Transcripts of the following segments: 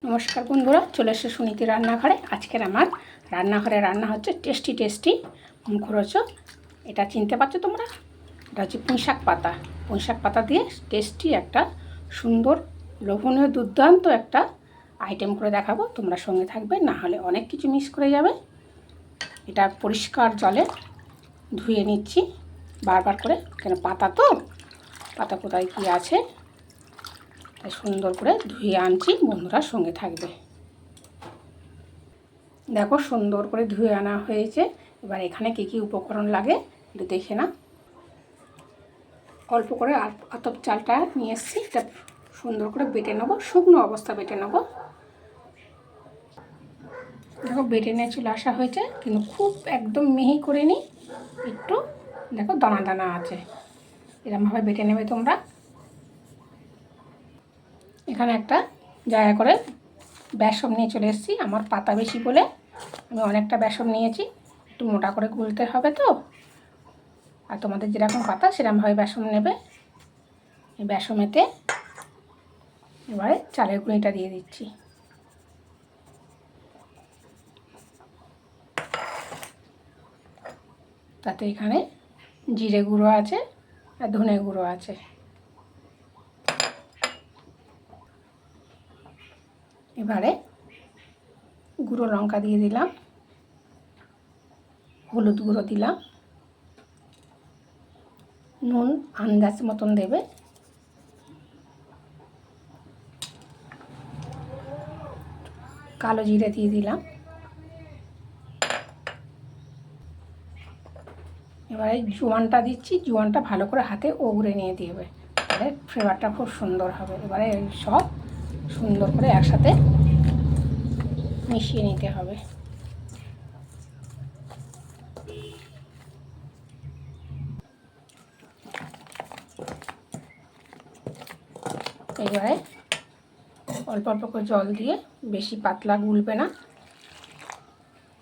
নমস্কার বন্ধুরা, চলে এসে সুনীতি রান্নাঘরে। আজকের আমার রান্নাঘরে রান্না হচ্ছে টেস্টি মুখরোচক। এটা চিনতে পারছো তোমরা? এটা হচ্ছে পুঁইশাক পাতা। পুঁইশাক পাতা দিয়ে টেস্টি একটা সুন্দর লোভনীয় দুর্দান্ত একটা আইটেম করে দেখাবো। তোমরা সঙ্গে থাকবে, না হলে অনেক কিছু মিস করে যাবে। এটা পরিষ্কার জলে ধুয়ে নিচ্ছি বারবার করে, কেন পাতা তো, পাতা কোথায় কী আছে সুন্দর করে ধুয়ে আনছি। বন্ধুরা সঙ্গে থাকবে। দেখো সুন্দর করে ধুয়ে আনা হয়েছে। এবার এখানে কী কী উপকরণ লাগে একটু দেখে না। অল্প করে আতপ চালটা নিয়ে এসেছি, এটা সুন্দর করে বেটে নেবো, শুকনো অবস্থা বেটে নেবো। দেখো বেটে নিয়ে চলে আসা হয়েছে, কিন্তু খুব একদম মিহি করে নিই, একটু দেখো দানা দানা আছে, এরকমভাবে বেটে নেবে তোমরা। এখানে একটা জায়গা করে বেসন নিয়ে চলে এসেছি। আমার পাতা বেশি বলে আমি অনেকটা বেসন নিয়েছি। একটু মোটা করে গুলতে হবে তো, আর তোমাদের যেরকম পাতা সেরকমভাবে বেসন নেবে। এই বেসনেতে এবারে চালের গুঁড়িটা দিয়ে দিচ্ছি। তাতে এখানে জিরে গুঁড়ো আছে আর ধনে গুঁড়ো আছে। এবারে গুঁড়ো লঙ্কা দিয়ে দিলাম, হলুদ গুঁড়ো দিলাম, নুন আন্দাজ মতন দেবে, কালো জিরে দিয়ে দিলাম। এবারে জোয়ানটা দিচ্ছি, জোয়ানটা ভালো করে হাতে ওগড়ে নিয়ে দিবে, তাহলে ফ্লেভারটা খুব সুন্দর হবে। এবারে সব সুন্দর করে একসাথে মিশিয়ে নিতে হবে। এবারে অল্প অল্প করে জল দিয়ে, বেশি পাতলা গুলবে না,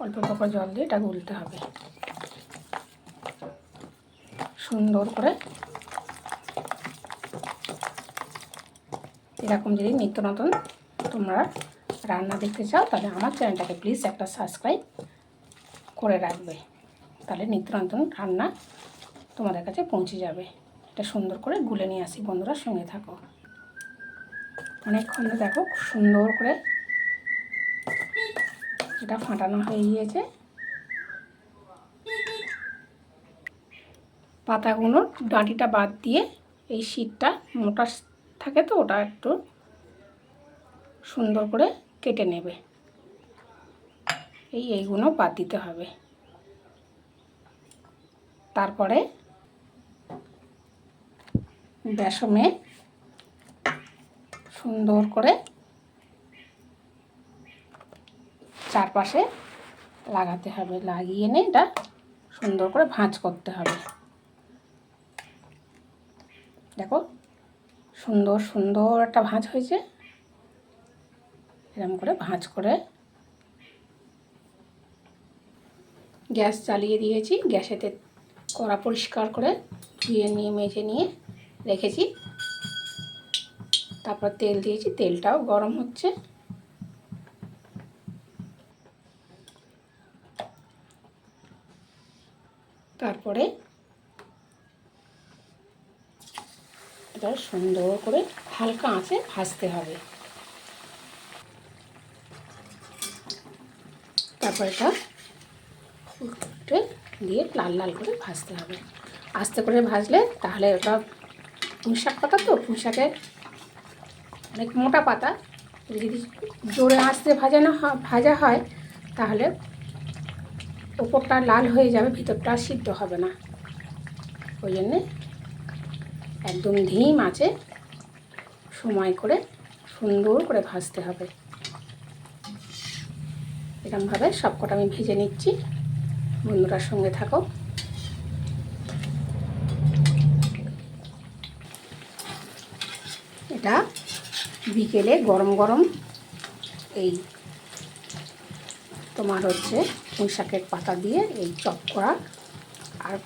অল্প অল্প করে জল দিয়ে এটা গুলতে হবে সুন্দর করে। এরকম যদি নিত্য নতুন তোমরা রান্না দেখতে চাও, তাহলে আমার চ্যানেলটাকে প্লিজ একটা সাবস্ক্রাইব করে রাখবে, তাহলে নিত্য নতুন রান্না তোমাদের কাছে পৌঁছে যাবে। এটা সুন্দর করে গুলে নিয়ে আসি, বন্ধুরা সঙ্গে থাকো। অনেকক্ষণ দেখো সুন্দর করে এটা ফাটানো হয়ে গিয়েছে। পাতাগুলোর ডাঁটিটা বাদ দিয়ে এই শীটটা মোটা থাকে তো, ওটা একটু সুন্দর করে কেটে নেবে। এইগুলো বাদ দিতে হবে। তারপরে বেসনে সুন্দর করে চারপাশে লাগাতে হবে, লাগিয়ে নিয়ে এটা সুন্দর করে ভাঁজ করতে হবে। দেখো সুন্দর সুন্দর একটা ভাঁজ হয়েছে। এরকম করে ভাঁজ করে গ্যাস চালিয়ে দিয়েছি। গ্যাসেতে কড়া পরিষ্কার করে ধুয়ে নিয়ে মেজে নিয়ে রেখেছি। তারপর তেল দিয়েছি, তেলটাও গরম হচ্ছে। তারপরে এটা সুন্দর করে হালকা আঁচে ভাজতে হবে। তারপর এটা উল্টে দিয়ে লাল লাল করে ভাজতে হবে। আস্তে করে ভাজলে তাহলে ওটা পুঁইশাক পাতা তো, পুঁইশাকের অনেক মোটা পাতা, যদি জোরে আঁচতে ভাজা হয় তাহলে ওপরটা লাল হয়ে যাবে, ভিতরটা সিদ্ধ হবে না। ওই জন্যে একদম ধিম আঁচে সময় করে সুন্দর করে ভাজতে হবে। এরকমভাবে সবকটা আমি ভেজে নিচ্ছি, বন্ধুরার সঙ্গে থাকো। এটা বিকেলে গরম গরম এই তোমার হচ্ছে পুঁইশাকের পাতা দিয়ে এই চপ করা আর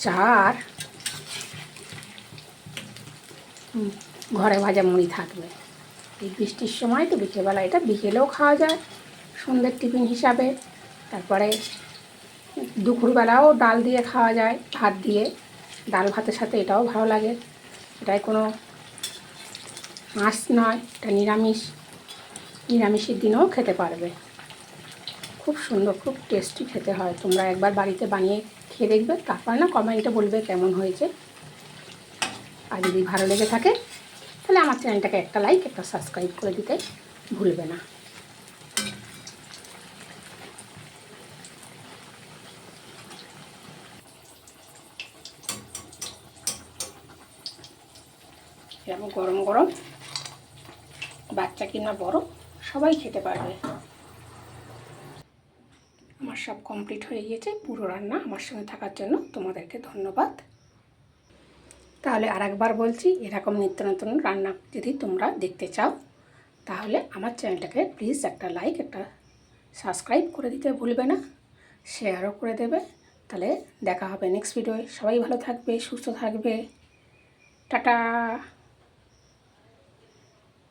চা আর ঘরে ভাজা মুড়ি থাকবে, এই বৃষ্টির সময় তো বিকেলবেলা এটা বিকেলেও খাওয়া যায় সন্ধ্যের টিফিন হিসাবে। তারপরে দুপুরবেলাও ডাল দিয়ে খাওয়া যায়, ভাত দিয়ে। ডাল ভাতের সাথে এটাও ভালো লাগে। এটাই কোনো মাছ নয়, এটা নিরামিষ। নিরামিষের দিনেও খেতে পারবে। খুব সুন্দর, খুব টেস্টি খেতে হয়। তোমরা একবার বাড়িতে বানিয়ে খেয়ে দেখবে, তারপর না কমেন্টে বলবে কেমন হয়েছে। আর যদি ভালো লেগে থাকে তাহলে আমার চ্যানেলটাকে একটা লাইক, একটা সাবস্ক্রাইব করে দিতে ভুলবে না। এরকম গরম গরম, বাচ্চা কিংবা বড় সবাই খেতে পারবে। আমার সব কমপ্লিট হয়ে গিয়েছে পুরো রান্না। আমার সঙ্গে থাকার জন্য তোমাদেরকে ধন্যবাদ। তাহলে আর একবার বলছি, এরকম নিত্য নতুন রান্না যদি তোমরা দেখতে চাও তাহলে আমার চ্যানেলটাকে প্লিজ একটা লাইক, একটা সাবস্ক্রাইব করে দিতে ভুলবে না, শেয়ারও করে দেবে। তাহলে দেখা হবে নেক্সট ভিডিওয়ে। সবাই ভালো থাকবে, সুস্থ থাকবে। টাটা।